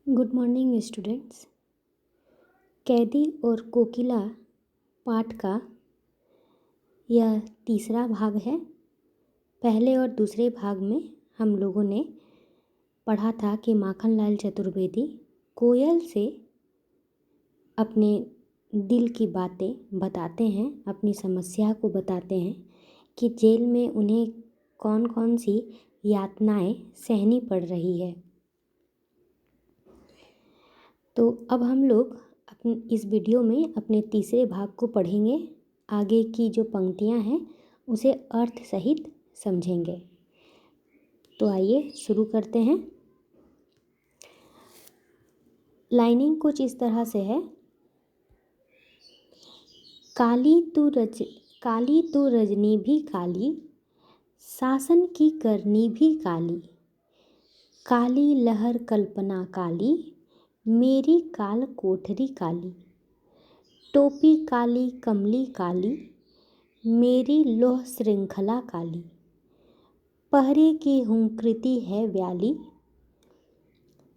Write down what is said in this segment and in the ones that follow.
Good morning students. कैदी और कोकिला पाठ का यह तीसरा भाग है। पहले और दूसरे भाग में हम लोगों ने पढ़ा था कि माखनलाल चतुर्वेदी कोयल से अपने दिल की बातें बताते हैं, अपनी समस्या को बताते हैं कि जेल में उन्हें कौन कौन सी यातनाएं सहनी पड़ रही है। तो अब हम लोग इस वीडियो में अपने तीसरे भाग को पढ़ेंगे। आगे की जो पंक्तियां हैं उसे अर्थ सहित समझेंगे। तो आइए शुरू करते हैं। लाइनिंग कुछ इस तरह से है। काली तू रजनी भी काली, शासन की करनी भी काली, काली लहर कल्पना काली, मेरी काल कोठरी काली, टोपी काली कमली काली, मेरी लोह श्रृंखला काली, पहरे की हुंकृति है व्याली,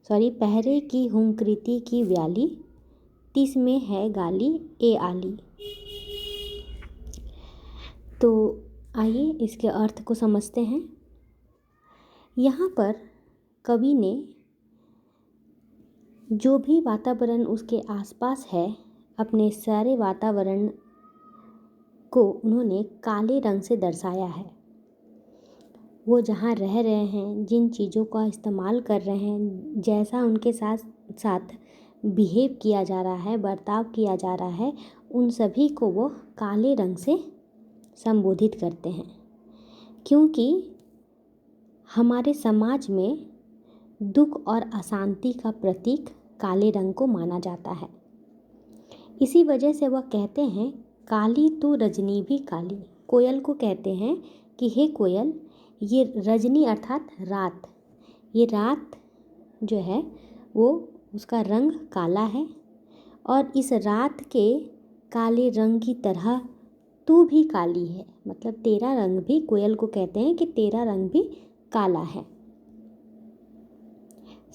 पहरे की हुंकृति की व्याली, तिस में है गाली ए आली। तो आइए इसके अर्थ को समझते हैं। यहाँ पर कवि ने जो भी वातावरण उसके आसपास है, अपने सारे वातावरण को उन्होंने काले रंग से दर्शाया है। वो जहाँ रह रहे हैं, जिन चीज़ों का इस्तेमाल कर रहे हैं, जैसा उनके साथ बिहेव किया जा रहा है, बर्ताव किया जा रहा है, उन सभी को वो काले रंग से संबोधित करते हैं। क्योंकि हमारे समाज में दुख और अशांति का प्रतीक काले रंग को माना जाता है। इसी वजह से वह कहते हैं काली तू रजनी भी काली। कोयल को कहते हैं कि हे कोयल, ये रजनी अर्थात रात, ये रात जो है वो उसका रंग काला है और इस रात के काले रंग की तरह तू भी काली है। मतलब तेरा रंग भी, कोयल को कहते हैं कि तेरा रंग भी काला है।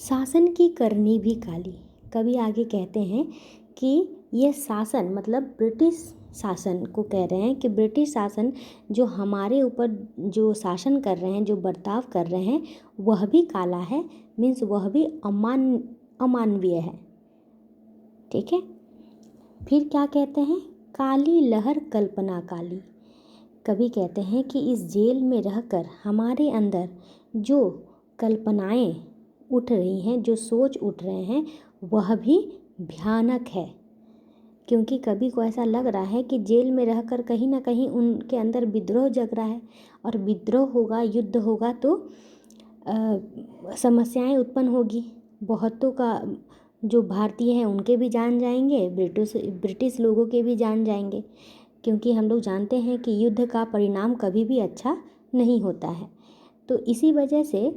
शासन की करनी भी काली। कवि आगे कहते हैं कि यह शासन, मतलब ब्रिटिश शासन को कह रहे हैं कि ब्रिटिश शासन जो हमारे ऊपर जो शासन कर रहे हैं, जो बर्ताव कर रहे हैं, वह भी काला है। मीन्स वह भी अमानवीय है। ठीक है। फिर क्या कहते हैं, काली लहर कल्पना काली। कवि कहते हैं कि इस जेल में रहकर हमारे अंदर जो कल्पनाएं उठ रही हैं, जो सोच उठ रहे हैं, वह भी भयानक है। क्योंकि कवि को ऐसा लग रहा है कि जेल में रहकर कहीं ना कहीं उनके अंदर विद्रोह जग रहा है, और विद्रोह होगा, युद्ध होगा तो समस्याएं उत्पन्न होगी। बहुतों का जो भारतीय हैं उनके भी जान जाएंगे, ब्रिटिश लोगों के भी जान जाएंगे। क्योंकि हम लोग जानते हैं कि युद्ध का परिणाम कभी भी अच्छा नहीं होता है। तो इसी वजह से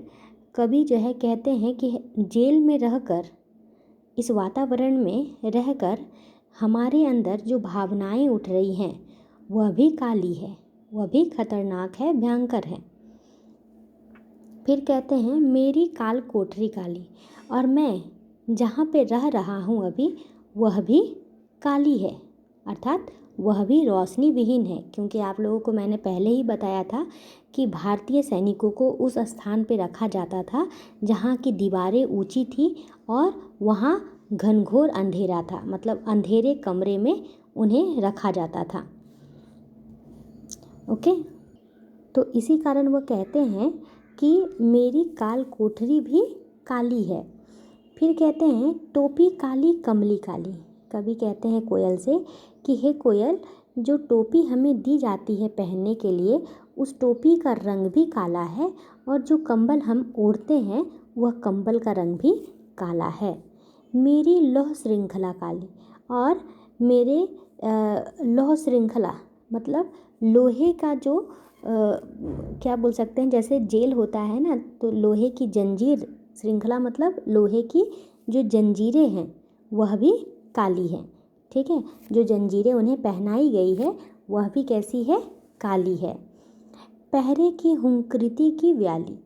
कवि जो है कहते हैं कि जेल में रहकर, इस वातावरण में रहकर हमारे अंदर जो भावनाएं उठ रही हैं वह भी काली है, वह भी खतरनाक है, भयंकर है। फिर कहते हैं मेरी काल कोठरी काली, और मैं जहाँ पे रह रहा हूँ अभी वह भी काली है, अर्थात वह भी रोशनी विहीन है। क्योंकि आप लोगों को मैंने पहले ही बताया था कि भारतीय सैनिकों को उस स्थान पे रखा जाता था जहाँ की दीवारें ऊंची थी और वहाँ घनघोर अंधेरा था। मतलब अंधेरे कमरे में उन्हें रखा जाता था। ओके। तो इसी कारण वह कहते हैं कि मेरी काल कोठरी भी काली है। फिर कहते हैं टोपी काली कमली काली। कवि कहते हैं कोयल से कि हे कोयल, जो टोपी हमें दी जाती है पहनने के लिए, उस टोपी का रंग भी काला है, और जो कंबल हम ओढ़ते हैं वह कंबल का रंग भी काला है। मेरी लौह श्रृंखला काली, और मेरे लौह श्रृंखला मतलब लोहे का जो क्या बोल सकते हैं, जैसे जेल होता है ना, तो लोहे की जंजीर, श्रृंखला मतलब लोहे की जो जंजीरें हैं वह भी काली हैं। ठीक है। जो जंजीरें उन्हें पहनाई गई है वह भी कैसी है, काली है। पहरे की हुंकृति की व्याली।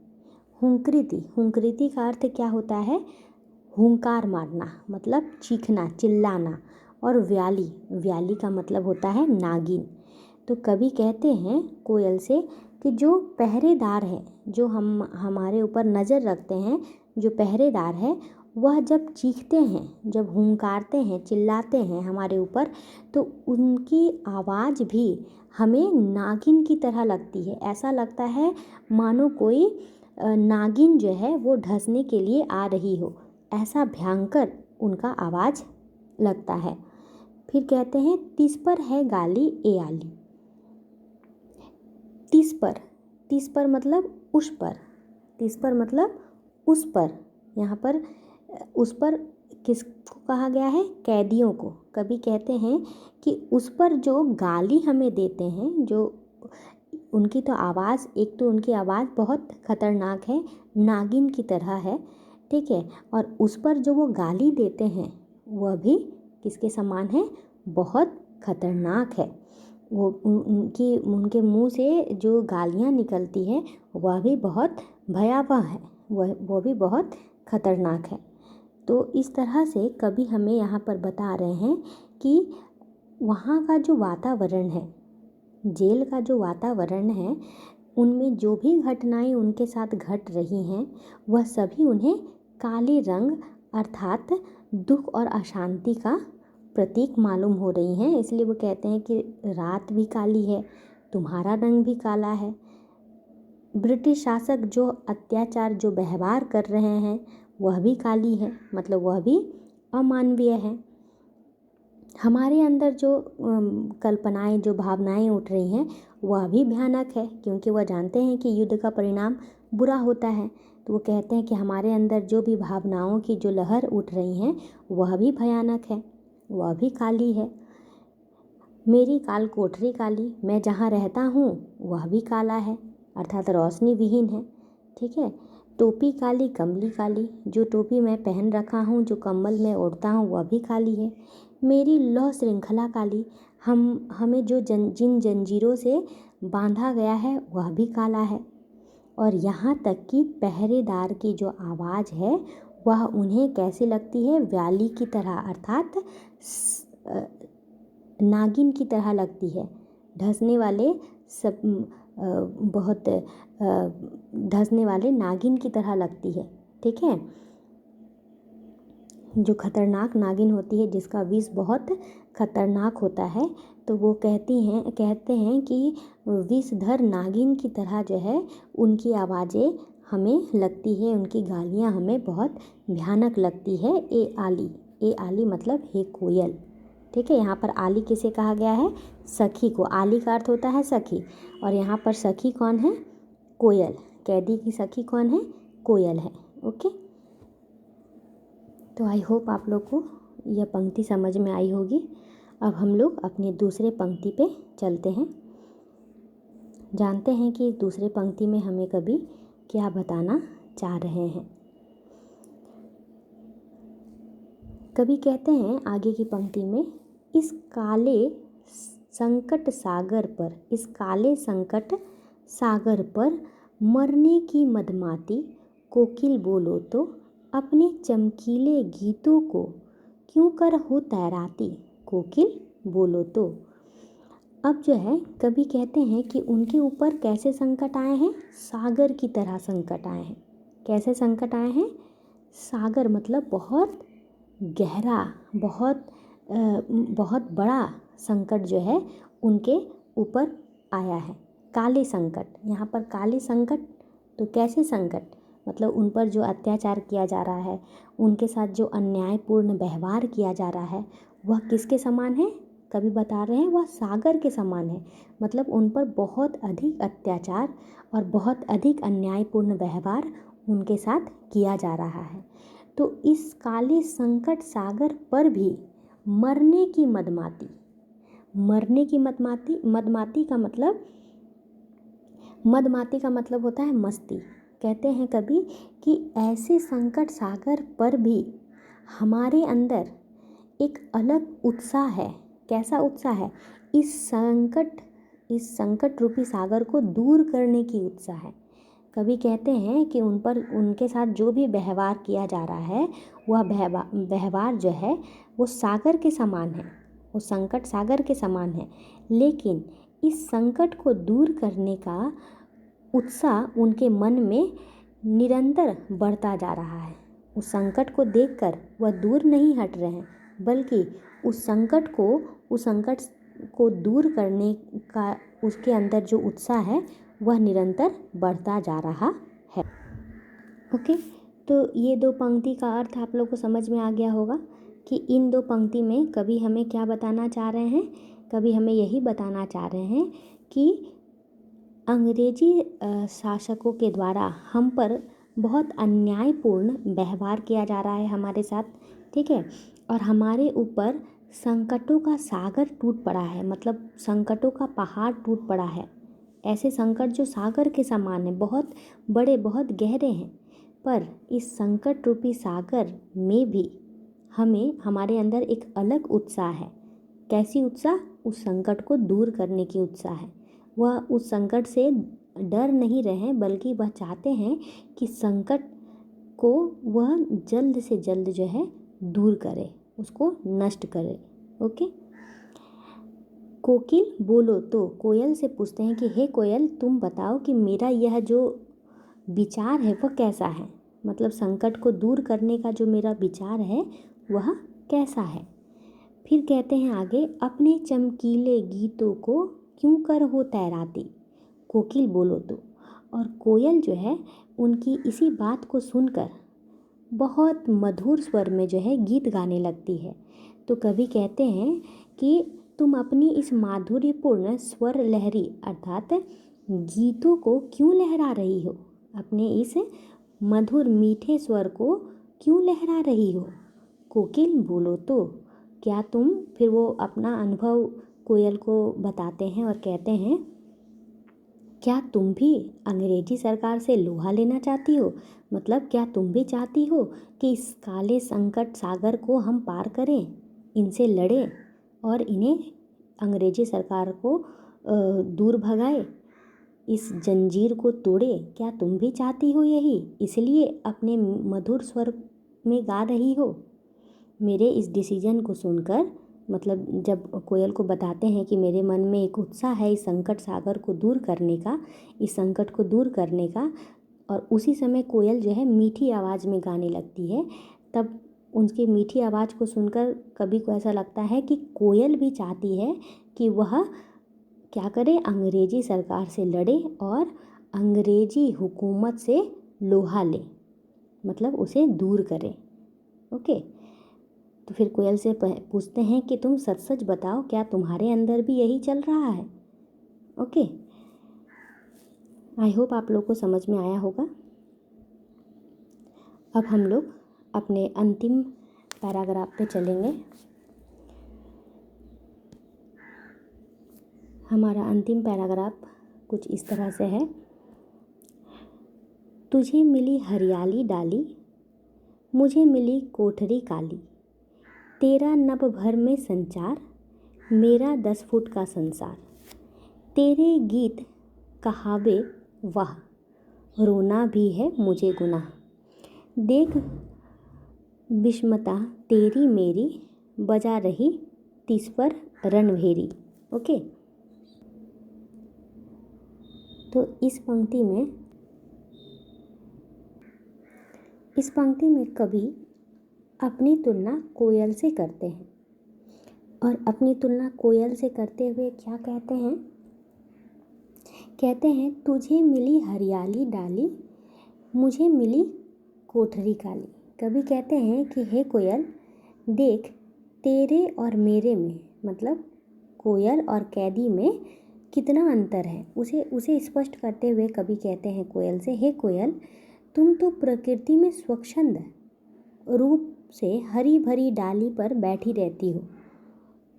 हुंकृति का अर्थ क्या होता है, हुंकार मारना मतलब चीखना, चिल्लाना। और व्याली, व्याली का मतलब होता है नागिन। तो कवि कहते हैं कोयल से कि जो पहरेदार है, जो हमारे ऊपर नज़र रखते हैं, जो पहरेदार है, वह जब चीखते हैं, जब हुंकारते हैं, चिल्लाते हैं हमारे ऊपर, तो उनकी आवाज़ भी हमें नागिन की तरह लगती है। ऐसा लगता है मानो कोई नागिन जो है वो ढसने के लिए आ रही हो, ऐसा भयंकर उनका आवाज़ लगता है। फिर कहते हैं तिस पर है गाली ए आली। तिस पर, तिस पर मतलब उस पर, तिस पर मतलब उस पर। यहाँ पर उस पर किसको कहा गया है? कैदियों को। कभी कहते हैं कि उस पर जो गाली हमें देते हैं, जो उनकी तो आवाज़, एक तो उनकी आवाज़ बहुत खतरनाक है, नागिन की तरह है, ठीक है, और उस पर जो वो गाली देते हैं वह भी किसके समान है? बहुत खतरनाक है। वो उनके मुंह से जो गालियाँ निकलती है वह भी बहुत भयावह है, वो भी बहुत खतरनाक है। तो इस तरह से कभी हमें यहाँ पर बता रहे हैं कि वहाँ का जो वातावरण है, जेल का जो वातावरण है, उनमें जो भी घटनाएं उनके साथ घट रही हैं वह सभी उन्हें काले रंग अर्थात दुख और अशांति का प्रतीक मालूम हो रही हैं। इसलिए वो कहते हैं कि रात भी काली है, तुम्हारा रंग भी काला है। ब्रिटिश शासक जो अत्याचार, जो व्यवहार कर रहे हैं वह भी काली है, मतलब वह भी अमानवीय है। हमारे अंदर जो कल्पनाएं, जो भावनाएं उठ रही हैं वह भी भयानक है, क्योंकि वह जानते हैं कि युद्ध का परिणाम बुरा होता है। तो वो कहते हैं कि हमारे अंदर जो भी भावनाओं की जो लहर उठ रही हैं वह भी भयानक है, वह भी काली है। मेरी काल कोठरी काली, मैं जहाँ रहता हूँ वह भी काला है, अर्थात रोशनी विहीन है, ठीक है। टोपी काली, कमली काली, जो टोपी मैं पहन रखा हूँ, जो कम्बल मैं ओढ़ता हूँ वह भी काली है। मेरी लौह श्रृंखला काली, हमें जो जिन जंजीरों से बांधा गया है वह भी काला है। और यहाँ तक कि पहरेदार की जो आवाज़ है वह उन्हें कैसी लगती है? व्याली की तरह, अर्थात नागिन की तरह लगती है। ढसने वाले सब बहुत ढसने वाले नागिन की तरह लगती है, ठीक है। जो खतरनाक नागिन होती है, जिसका विष बहुत खतरनाक होता है, तो वो कहते हैं कि विषधर नागिन की तरह जो है उनकी आवाज़ें हमें लगती है, उनकी गालियाँ हमें बहुत भयानक लगती है। ए आली, ए आली मतलब हे कोयल, ठीक है। यहाँ पर आली किसे कहा गया है? सखी को। आली का अर्थ होता है सखी, और यहाँ पर सखी कौन है? कोयल। कैदी की सखी कौन है? कोयल है। ओके, तो आई होप आप लोग को यह पंक्ति समझ में आई होगी। अब हम लोग अपनी दूसरे पंक्ति पे चलते हैं, जानते हैं कि दूसरे पंक्ति में हमें कवि क्या बताना चाह रहे हैं। कवि कहते हैं आगे की पंक्ति में, इस काले संकट सागर पर, इस काले संकट सागर पर मरने की मदमाती कोकिल बोलो तो, अपने चमकीले गीतों को क्यों कर हो तैराती, कोकिल बोलो तो। अब जो है कवि कहते हैं कि उनके ऊपर कैसे संकट आए हैं? सागर की तरह संकट आए हैं। कैसे संकट आए हैं? सागर मतलब बहुत गहरा, बहुत बड़ा संकट जो है उनके ऊपर आया है। काले संकट, यहाँ पर काले संकट, तो कैसे संकट? मतलब उन पर जो अत्याचार किया जा रहा है, उनके साथ जो अन्यायपूर्ण व्यवहार किया जा रहा है, वह किसके समान है? कवि बता रहे हैं वह सागर के समान है। मतलब उन पर बहुत अधिक अत्याचार और बहुत अधिक अन्यायपूर्ण व्यवहार उनके साथ किया जा रहा है। तो इस काले संकट सागर पर भी मरने की मदमाती, मरने की मदमाती, मदमाती का मतलब होता है मस्ती। कहते हैं कभी कि ऐसे संकट सागर पर भी हमारे अंदर एक अलग उत्साह है। कैसा उत्साह है? इस संकट रूपी सागर को दूर करने की उत्साह है। कवि कहते हैं कि उन पर उनके साथ जो भी व्यवहार किया जा रहा है वह व्यवहार जो है वो सागर के समान है, वो संकट सागर के समान है। लेकिन इस संकट को दूर करने का उत्साह उनके मन में निरंतर बढ़ता जा रहा है। उस संकट को देखकर वह दूर नहीं हट रहे हैं, बल्कि उस संकट को दूर करने का उसके अंदर जो उत्साह है वह निरंतर बढ़ता जा रहा है। ओके, तो ये दो पंक्ति का अर्थ आप लोग को समझ में आ गया होगा कि इन दो पंक्ति में कवि हमें क्या बताना चाह रहे हैं। कवि हमें यही बताना चाह रहे हैं कि अंग्रेजी शासकों के द्वारा हम पर बहुत अन्यायपूर्ण व्यवहार किया जा रहा है हमारे साथ, ठीक है। और हमारे ऊपर संकटों का सागर टूट पड़ा है, मतलब संकटों का पहाड़ टूट पड़ा है। ऐसे संकट जो सागर के समान है, बहुत बड़े बहुत गहरे हैं। पर इस संकट रूपी सागर में भी हमारे अंदर एक अलग उत्साह है। कैसी उत्साह? उस संकट को दूर करने की उत्साह है। वह उस संकट से डर नहीं रहे, बल्कि वह चाहते हैं कि संकट को वह जल्द से जल्द जो है दूर करे, उसको नष्ट करे। ओके, कोकिल बोलो तो कोयल से पूछते हैं कि हे कोयल, तुम बताओ कि मेरा यह जो विचार है वह कैसा है, मतलब संकट को दूर करने का जो मेरा विचार है वह कैसा है। फिर कहते हैं आगे, अपने चमकीले गीतों को क्यों कर हो तैराती, कोकिल बोलो तो। और कोयल जो है उनकी इसी बात को सुनकर बहुत मधुर स्वर में जो है गीत गाने लगती है। तो कवि कहते हैं कि तुम अपनी इस माधुर्यपूर्ण स्वर लहरी अर्थात गीतों को क्यों लहरा रही हो, अपने इस मधुर मीठे स्वर को क्यों लहरा रही हो, कोकिल बोलो तो। क्या तुम, फिर वो अपना अनुभव कोयल को बताते हैं और कहते हैं, क्या तुम भी अंग्रेजी सरकार से लोहा लेना चाहती हो, मतलब क्या तुम भी चाहती हो कि इस काले संकट सागर को हम पार करें, इनसे लड़ें और इन्हें अंग्रेजी सरकार को दूर भगाए, इस जंजीर को तोड़े। क्या तुम भी चाहती हो यही, इसलिए अपने मधुर स्वर में गा रही हो। मेरे इस डिसीजन को सुनकर, मतलब जब कोयल को बताते हैं कि मेरे मन में एक उत्साह है इस संकट सागर को दूर करने का, इस संकट को दूर करने का, और उसी समय कोयल जो है मीठी आवाज़ में गाने लगती है। तब उनकी मीठी आवाज़ को सुनकर कवि को ऐसा लगता है कि कोयल भी चाहती है कि वह क्या करे, अंग्रेजी सरकार से लड़े और अंग्रेजी हुकूमत से लोहा ले, मतलब उसे दूर करे। ओके, तो फिर कोयल से पूछते हैं कि तुम सच सच बताओ, क्या तुम्हारे अंदर भी यही चल रहा है। ओके, आई होप आप लोग को समझ में आया होगा। अब हम लोग अपने अंतिम पैराग्राफ पे चलेंगे। हमारा अंतिम पैराग्राफ कुछ इस तरह से है, तुझे मिली हरियाली डाली, मुझे मिली कोठरी काली, तेरा नभ भर में संचार, मेरा 10 फुट का संसार, तेरे गीत कहावे वाह, रोना भी है मुझे गुनाह, देख विषमता तेरी मेरी, बजा रही तिस पर रणभेरी। ओके, तो इस पंक्ति में कवि अपनी तुलना कोयल से करते हैं, और अपनी तुलना कोयल से करते हुए क्या कहते हैं, कहते हैं तुझे मिली हरियाली डाली, मुझे मिली कोठरी काली। कवि कहते हैं कि हे कोयल, देख तेरे और मेरे में, मतलब कोयल और कैदी में कितना अंतर है, उसे स्पष्ट करते हुए कवि कहते हैं कोयल से, हे कोयल, तुम तो प्रकृति में स्वच्छंद रूप से हरी भरी डाली पर बैठी रहती हो,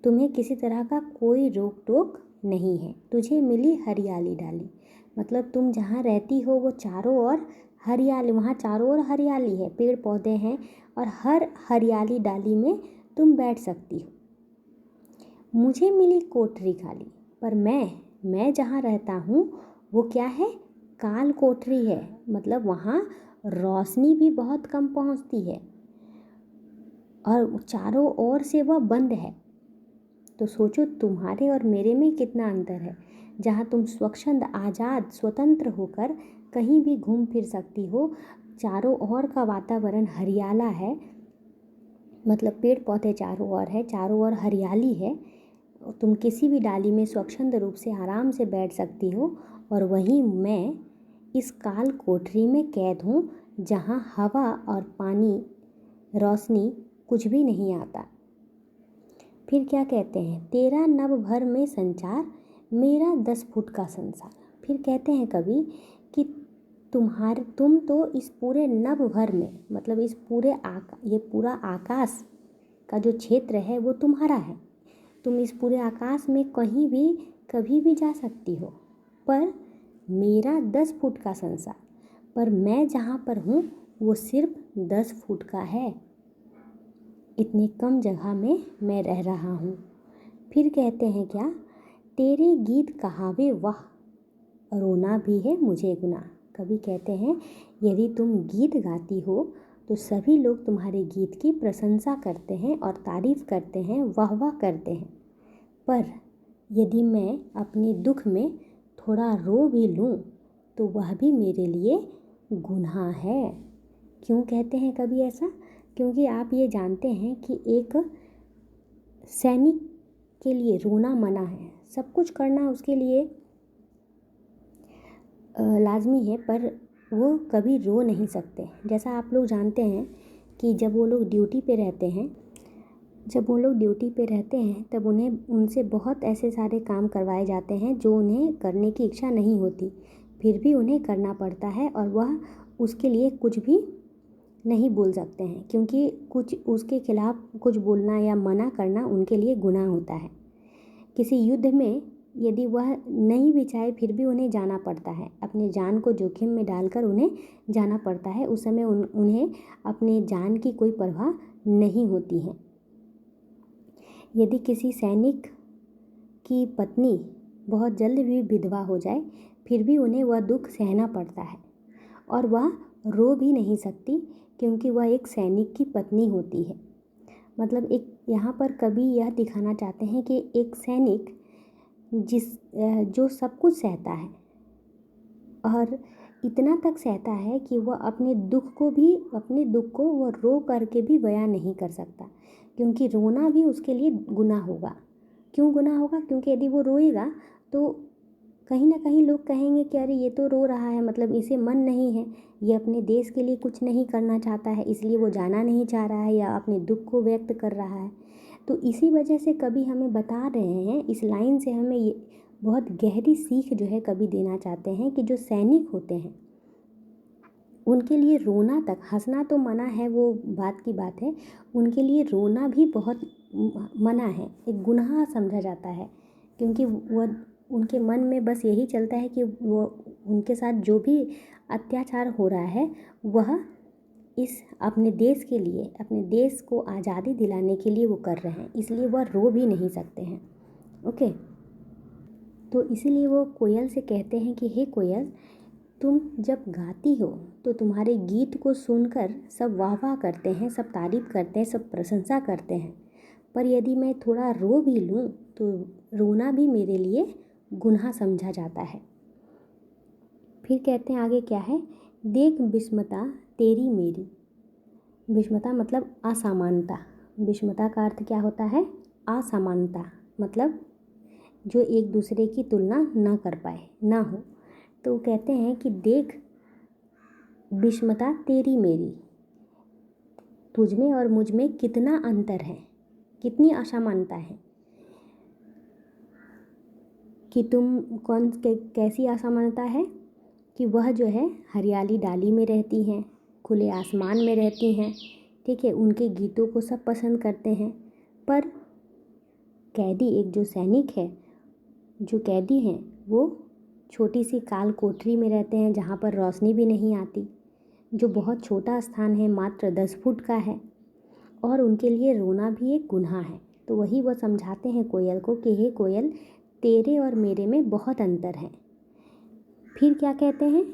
तुम्हें किसी तरह का कोई रोक टोक नहीं है। तुझे मिली हरियाली डाली, मतलब तुम जहाँ रहती हो वो चारों ओर हरियाली, वहाँ चारों ओर हरियाली है, पेड़ पौधे हैं, और हर हरियाली डाली में तुम बैठ सकती हो। मुझे मिली कोठरी खाली, पर मैं जहाँ रहता हूँ वो क्या है, काल कोठरी है, मतलब वहाँ रोशनी भी बहुत कम पहुँचती है और चारों ओर से वह बंद है। तो सोचो तुम्हारे और मेरे में कितना अंतर है। जहाँ तुम स्वच्छंद, आज़ाद, स्वतंत्र होकर कहीं भी घूम फिर सकती हो, चारों ओर का वातावरण हरियाला है, मतलब पेड़ पौधे चारों ओर है, चारों ओर हरियाली है, तुम किसी भी डाली में स्वच्छंद रूप से आराम से बैठ सकती हो। और वहीं मैं इस काल कोठरी में कैद हूँ, जहाँ हवा और पानी, रोशनी कुछ भी नहीं आता। फिर क्या कहते हैं, तेरा नभ भर में संचार, मेरा 10 फुट का संसार। फिर कहते हैं कवि कि तुम तो इस पूरे नभ भर में, मतलब इस पूरे ये पूरा आकाश का जो क्षेत्र है वो तुम्हारा है। तुम इस पूरे आकाश में कहीं भी कभी भी जा सकती हो, पर मेरा 10 फुट का संसार, पर मैं जहाँ पर हूँ वो सिर्फ 10 फुट का है। इतनी कम जगह में मैं रह रहा हूँ। फिर कहते हैं क्या, तेरे गीत कहावे वाह, रोना भी है मुझे गुनाह। कवि कहते हैं यदि तुम गीत गाती हो तो सभी लोग तुम्हारे गीत की प्रशंसा करते हैं और तारीफ़ करते हैं, वाह वाह करते हैं। पर यदि मैं अपने दुख में थोड़ा रो भी लूँ तो वह भी मेरे लिए गुनाह है। क्यों कहते हैं कवि ऐसा? क्योंकि आप ये जानते हैं कि एक सैनिक के लिए रोना मना है, सब कुछ करना उसके लिए लाजमी है, पर वो कभी रो नहीं सकते। जैसा आप लोग जानते हैं कि जब वो लोग ड्यूटी पे रहते हैं तब उन्हें उनसे बहुत ऐसे सारे काम करवाए जाते हैं जो उन्हें करने की इच्छा नहीं होती, फिर भी उन्हें करना पड़ता है और वह उसके लिए कुछ भी नहीं बोल सकते हैं, क्योंकि कुछ उसके खिलाफ कुछ बोलना या मना करना उनके लिए गुनाह होता है। किसी युद्ध में यदि वह नहीं भी चाहे फिर भी उन्हें जाना पड़ता है, अपनी जान को जोखिम में डालकर उन्हें जाना पड़ता है। उस समय उन्हें अपने जान की कोई परवाह नहीं होती है। यदि किसी सैनिक की पत्नी बहुत जल्द भी विधवा हो जाए फिर भी उन्हें वह दुख सहना पड़ता है और वह रो भी नहीं सकती, क्योंकि वह एक सैनिक की पत्नी होती है। मतलब एक यहाँ पर कवि यह दिखाना चाहते हैं कि एक सैनिक जो सब कुछ सहता है और इतना तक सहता है कि वह अपने दुख को वह रो करके भी बयां नहीं कर सकता, क्योंकि रोना भी उसके लिए गुनाह होगा। क्यों गुनाह होगा? क्योंकि यदि वो रोएगा तो कहीं ना कहीं लोग कहेंगे कि अरे ये तो रो रहा है, मतलब इसे मन नहीं है, ये अपने देश के लिए कुछ नहीं करना चाहता है, इसलिए वो जाना नहीं चाह रहा है या अपने दुख को व्यक्त कर रहा है। तो इसी वजह से कवि हमें बता रहे हैं, इस लाइन से हमें ये बहुत गहरी सीख जो है कवि देना चाहते हैं कि जो सैनिक होते हैं उनके लिए रोना तक, हंसना तो मना है, वो बात की बात है, उनके लिए रोना भी बहुत मना है, एक गुनाह समझा जाता है, क्योंकि वह उनके मन में बस यही चलता है कि वो उनके साथ जो भी अत्याचार हो रहा है वह इस अपने देश के लिए, अपने देश को आज़ादी दिलाने के लिए वो कर रहे हैं, इसलिए वह रो भी नहीं सकते हैं। ओके, तो इसीलिए वो कोयल से कहते हैं कि हे कोयल, तुम जब गाती हो तो तुम्हारे गीत को सुनकर सब वाह वाह करते हैं, सब तारीफ़ करते हैं, सब प्रशंसा करते हैं, पर यदि मैं थोड़ा रो भी लूँ तो रोना भी मेरे लिए गुनाह समझा जाता है। फिर कहते हैं आगे क्या है, देख विषमता तेरी मेरी। विषमता मतलब असमानता। विषमता का अर्थ क्या होता है? असमानता, मतलब जो एक दूसरे की तुलना ना कर पाए, ना हो। तो कहते हैं कि देख विषमता तेरी मेरी, तुझ में और मुझ में कितना अंतर है, कितनी असमानता है, कि तुम कैसी असमानता है कि वह जो है हरियाली डाली में रहती हैं, खुले आसमान में रहती हैं, ठीक है, उनके गीतों को सब पसंद करते हैं, पर कैदी, एक जो सैनिक है, जो कैदी हैं, वो छोटी सी काल कोठरी में रहते हैं जहाँ पर रोशनी भी नहीं आती, जो बहुत छोटा स्थान है, मात्र 10 फुट का है, और उनके लिए रोना भी एक गुनाह है। तो वही वो समझाते हैं कोयल को कि हे कोयल, तेरे और मेरे में बहुत अंतर है। फिर क्या कहते हैं,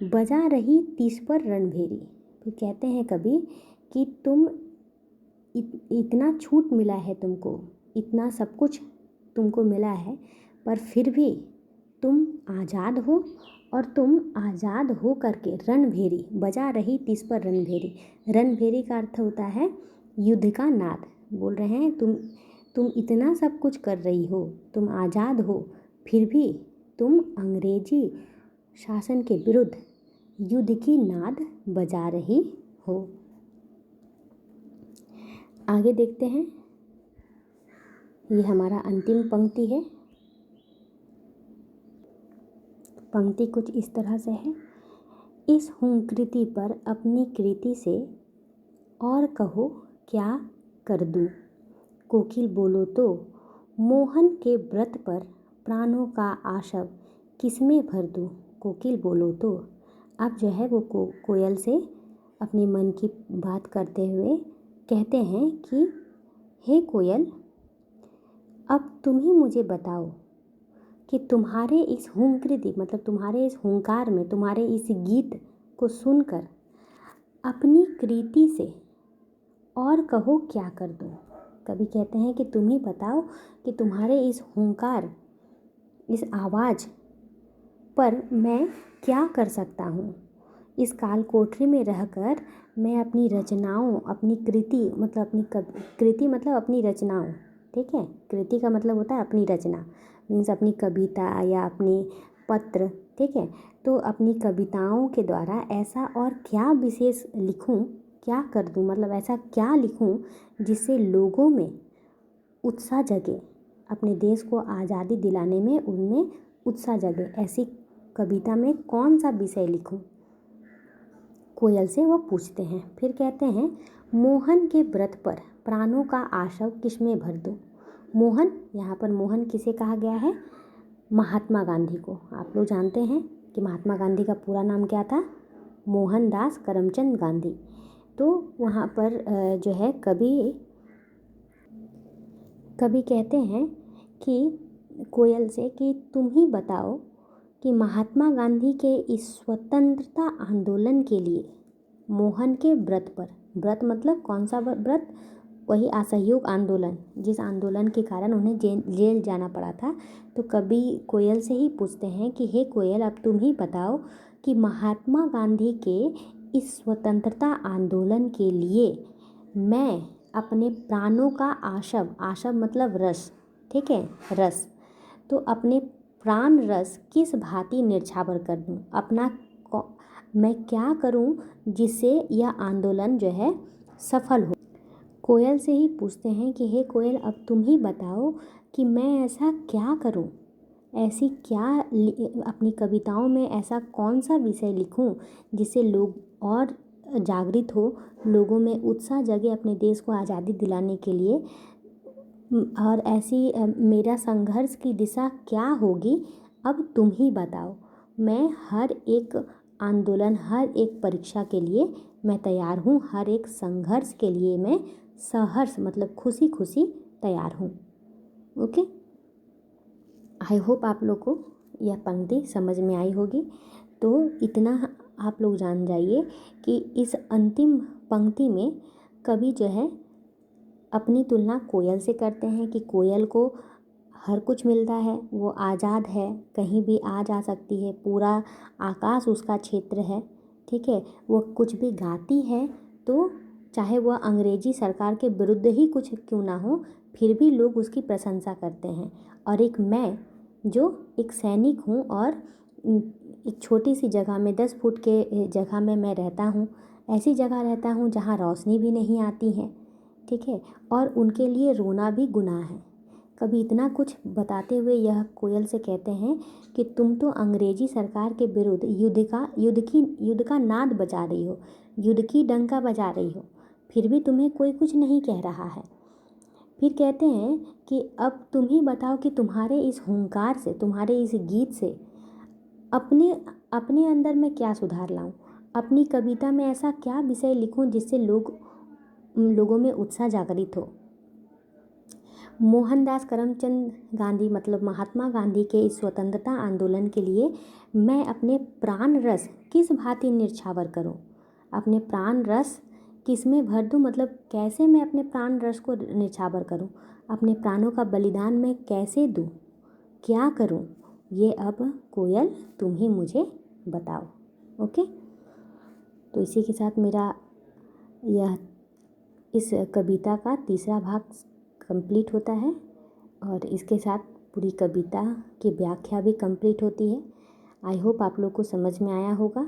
बजा रही तीस पर रणभेरी। फिर कहते हैं कवि कि तुम इतना छूट मिला है तुमको, इतना सब कुछ तुमको मिला है, पर फिर भी तुम आज़ाद हो, और तुम आज़ाद हो करके रणभेरी, बजा रही तीस पर रणभेरी। रणभेरी का अर्थ होता है युद्ध का नाद। बोल रहे हैं तुम इतना सब कुछ कर रही हो, तुम आज़ाद हो, फिर भी तुम अंग्रेजी शासन के विरुद्ध युद्ध की नाद बजा रही हो। आगे देखते हैं, ये हमारा अंतिम पंक्ति है। पंक्ति कुछ इस तरह से है, इस हुंकृति पर अपनी कृति से और कहो क्या कर दूं, कोकिल बोलो तो मोहन के व्रत पर प्राणों का आशव किसमें भर दूं, कोकिल बोलो तो। अब जो है वो कोयल से अपने मन की बात करते हुए कहते हैं कि हे कोयल, अब तुम ही मुझे बताओ कि तुम्हारे इस हुंकृति मतलब तुम्हारे इस हुंकार में, तुम्हारे इस गीत को सुनकर अपनी कृति से और कहो क्या कर दूं। कवि कहते हैं कि तुम ही बताओ कि तुम्हारे इस हुंकार, इस आवाज़ पर मैं क्या कर सकता हूँ। इस काल कोठरी में रहकर मैं अपनी रचनाओं, अपनी कृति मतलब अपनी कृति मतलब अपनी रचनाओं, ठीक है, कृति का मतलब होता है अपनी रचना, मीन्स अपनी कविता या अपनी पत्र, ठीक है। तो अपनी कविताओं के द्वारा ऐसा और क्या विशेष लिखूं, क्या कर दूं, मतलब ऐसा क्या लिखूं जिससे लोगों में उत्साह जगे, अपने देश को आज़ादी दिलाने में उनमें उत्साह जगे। ऐसी कविता में कौन सा विषय लिखूं, कोयल से वो पूछते हैं। फिर कहते हैं, मोहन के व्रत पर प्राणों का आशव किसमें भर दूं। मोहन, यहाँ पर मोहन किसे कहा गया है, महात्मा गांधी को। आप लोग जानते हैं कि महात्मा गांधी का पूरा नाम क्या था, मोहनदास करमचंद गांधी। तो वहाँ पर जो है कवि कहते हैं कि कोयल से कि तुम ही बताओ कि महात्मा गांधी के इस स्वतंत्रता आंदोलन के लिए मोहन के व्रत पर, व्रत मतलब कौन सा व्रत, वही असहयोग आंदोलन, जिस आंदोलन के कारण उन्हें जेल जाना पड़ा था। तो कवि कोयल से ही पूछते हैं कि हे कोयल, अब तुम ही बताओ कि महात्मा गांधी के इस स्वतंत्रता आंदोलन के लिए मैं अपने प्राणों का आशव, आशव मतलब रस, ठीक है, रस, तो अपने प्राण रस किस भांति न्यौछावर कर दूं, मैं क्या करूं जिससे यह आंदोलन जो है सफल हो। कोयल से ही पूछते हैं कि हे कोयल, अब तुम ही बताओ कि मैं ऐसा क्या करूं, ऐसी क्या अपनी कविताओं में ऐसा कौन सा विषय लिखूं जिससे लोग और जागृत हो, लोगों में उत्साह जगे अपने देश को आज़ादी दिलाने के लिए, और ऐसी मेरा संघर्ष की दिशा क्या होगी, अब तुम ही बताओ। मैं हर एक आंदोलन, हर एक परीक्षा के लिए मैं तैयार हूँ, हर एक संघर्ष के लिए मैं सहर्ष मतलब खुशी खुशी तैयार हूँ। ओके, आई होप आप लोग को यह पंक्ति समझ में आई होगी। तो इतना आप लोग जान जाइए कि इस अंतिम पंक्ति में कवि जो है अपनी तुलना कोयल से करते हैं कि कोयल को हर कुछ मिलता है, वो आज़ाद है, कहीं भी आ जा सकती है, पूरा आकाश उसका क्षेत्र है, ठीक है। वो कुछ भी गाती है तो चाहे वह अंग्रेजी सरकार के विरुद्ध ही कुछ क्यों ना हो, फिर भी लोग उसकी प्रशंसा करते हैं। और एक मैं जो एक सैनिक हूँ और एक छोटी सी जगह में 10 फुट के जगह में मैं रहता हूँ, ऐसी जगह रहता हूँ जहाँ रोशनी भी नहीं आती है, ठीक है, और उनके लिए रोना भी गुनाह है। कभी इतना कुछ बताते हुए यह कोयल से कहते हैं कि तुम तो अंग्रेजी सरकार के विरुद्ध युद्ध का नाद बजा रही हो, युद्ध की डंका बजा रही हो, फिर भी तुम्हें कोई कुछ नहीं कह रहा है। फिर कहते हैं कि अब तुम ही बताओ कि तुम्हारे इस हुंकार से, तुम्हारे इस गीत से अपने अंदर मैं क्या सुधार लाऊं, अपनी कविता में ऐसा क्या विषय लिखूं जिससे लोगों में उत्साह जागृत हो। मोहनदास करमचंद गांधी मतलब महात्मा गांधी के इस स्वतंत्रता आंदोलन के लिए मैं अपने प्राण रस किस भांति न्यौछावर करूं। अपने प्राण रस किस में भर दूं, मतलब कैसे मैं अपने प्राण रस को न्यौछावर करूं, अपने प्राणों का बलिदान मैं कैसे दूं, क्या करूं, ये अब कोयल तुम ही मुझे बताओ। ओके, तो इसी के साथ मेरा यह इस कविता का तीसरा भाग कंप्लीट होता है और इसके साथ पूरी कविता की व्याख्या भी कंप्लीट होती है। आई होप आप लोग को समझ में आया होगा,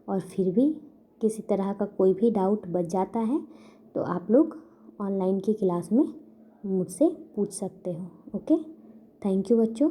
और फिर भी किसी तरह का कोई भी डाउट बच जाता है तो आप लोग ऑनलाइन की क्लास में मुझसे पूछ सकते हो। ओके, थैंक यू बच्चों।